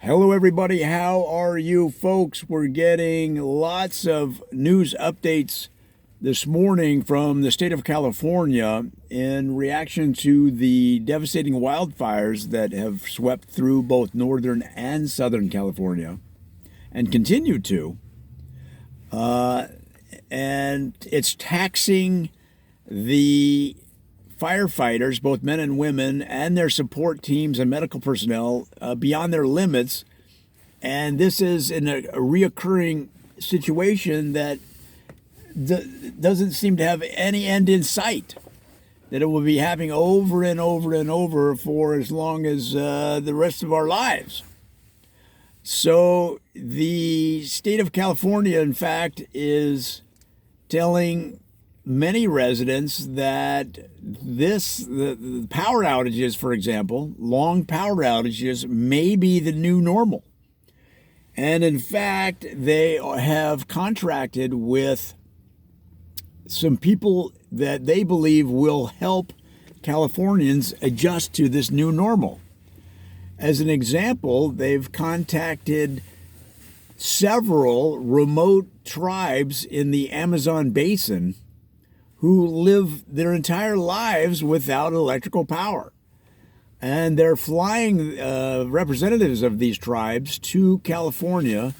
Hello, everybody. How are you, folks? We're getting lots of news updates this morning from the state of California in reaction to the devastating wildfires that have swept through both northern and southern California and continue to. And it's taxing the firefighters, both men and women, and their support teams and medical personnel beyond their limits. And this is in a reoccurring situation that doesn't seem to have any end in sight, that it will be happening over and over and over for as long as the rest of our lives. So the state of California, in fact, is telling many residents that the power outages, for example, long power outages may be the new normal. And in fact, they have contracted with some people that they believe will help Californians adjust to this new normal. As an example, they've contacted several remote tribes in the Amazon basin who live their entire lives without electrical power. And they're flying representatives of these tribes to California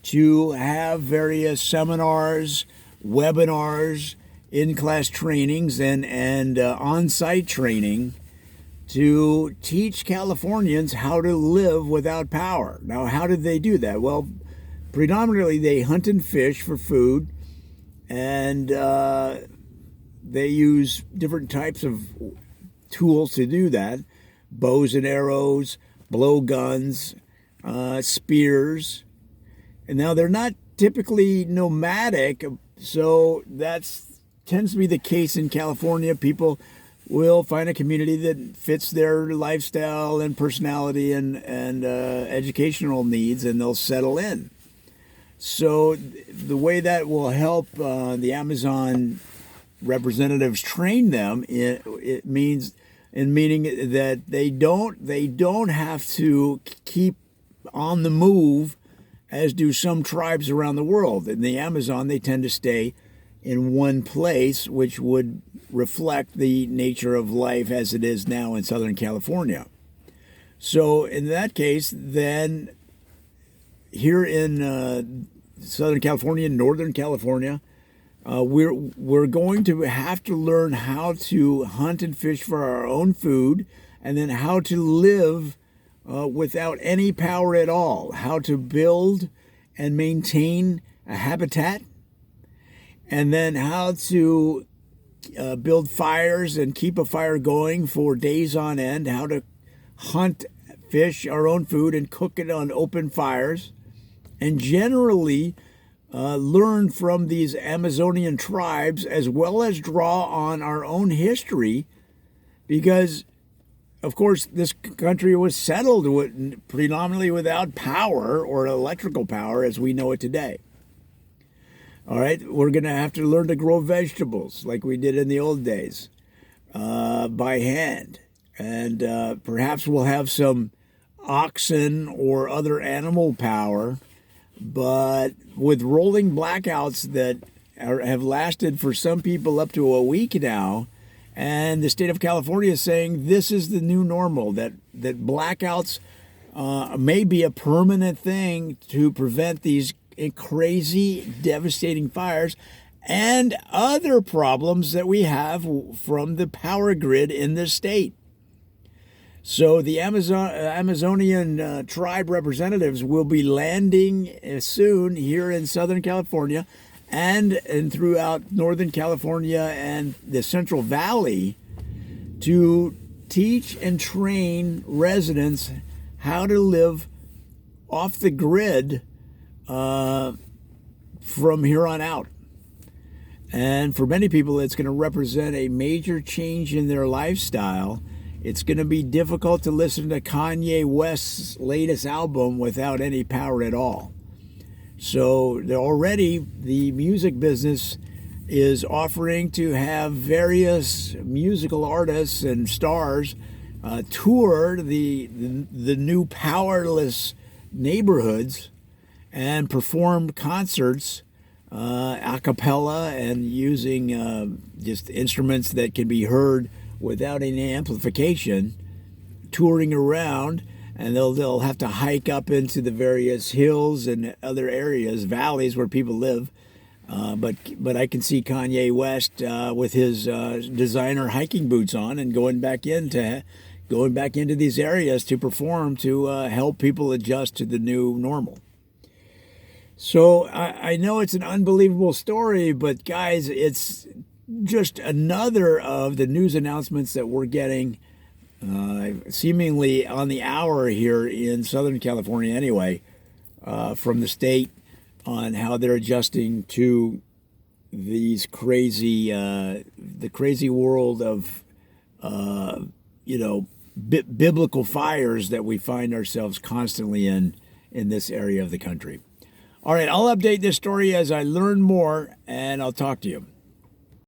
to have various seminars, webinars, in-class trainings, and on-site training to teach Californians how to live without power. Now, how did they do that? Well, predominantly they hunt and fish for food, and they use different types of tools to do that: bows and arrows, blowguns, spears. And now they're not typically nomadic, so that tends to be the case in California. People will find a community that fits their lifestyle and personality and educational needs, and they'll settle in. So the way that will help the Amazon representatives train them, it means meaning that they don't have to keep on the move as do some tribes around the world. In the Amazon, they tend to stay in one place, which would reflect the nature of life as it is now in Southern California. So in that case, then here in Southern California, Northern California, we're going to have to learn how to hunt and fish for our own food, and then how to live without any power at all, how to build and maintain a habitat, and then how to build fires and keep a fire going for days on end, how to hunt, fish our own food and cook it on open fires, and generally learn from these Amazonian tribes, as well as draw on our own history, because, of course, this country was settled predominantly without power or electrical power as we know it today. All right, we're going to have to learn to grow vegetables like we did in the old days by hand. And perhaps we'll have some oxen or other animal power. But with rolling blackouts that have lasted for some people up to a week now, and the state of California is saying this is the new normal, that blackouts may be a permanent thing to prevent these crazy, devastating fires and other problems that we have from the power grid in this state. So the Amazonian tribe representatives will be landing soon here in Southern California and throughout Northern California and the Central Valley to teach and train residents how to live off the grid from here on out. And for many people, it's going to represent a major change in their lifestyle. It's going to be difficult to listen to Kanye West's latest album without any power at all. So already the music business is offering to have various musical artists and stars tour the new powerless neighborhoods and perform concerts a cappella and using just instruments that can be heard without any amplification, touring around. And they'll have to hike up into the various hills and other areas, valleys where people live. But I can see Kanye West with his designer hiking boots on and going back into these areas to perform to help people adjust to the new normal. So I know it's an unbelievable story, but guys, it's just another of the news announcements that we're getting seemingly on the hour here in Southern California anyway, from the state on how they're adjusting to these the crazy world of, biblical fires that we find ourselves constantly in this area of the country. All right, I'll update this story as I learn more, and I'll talk to you.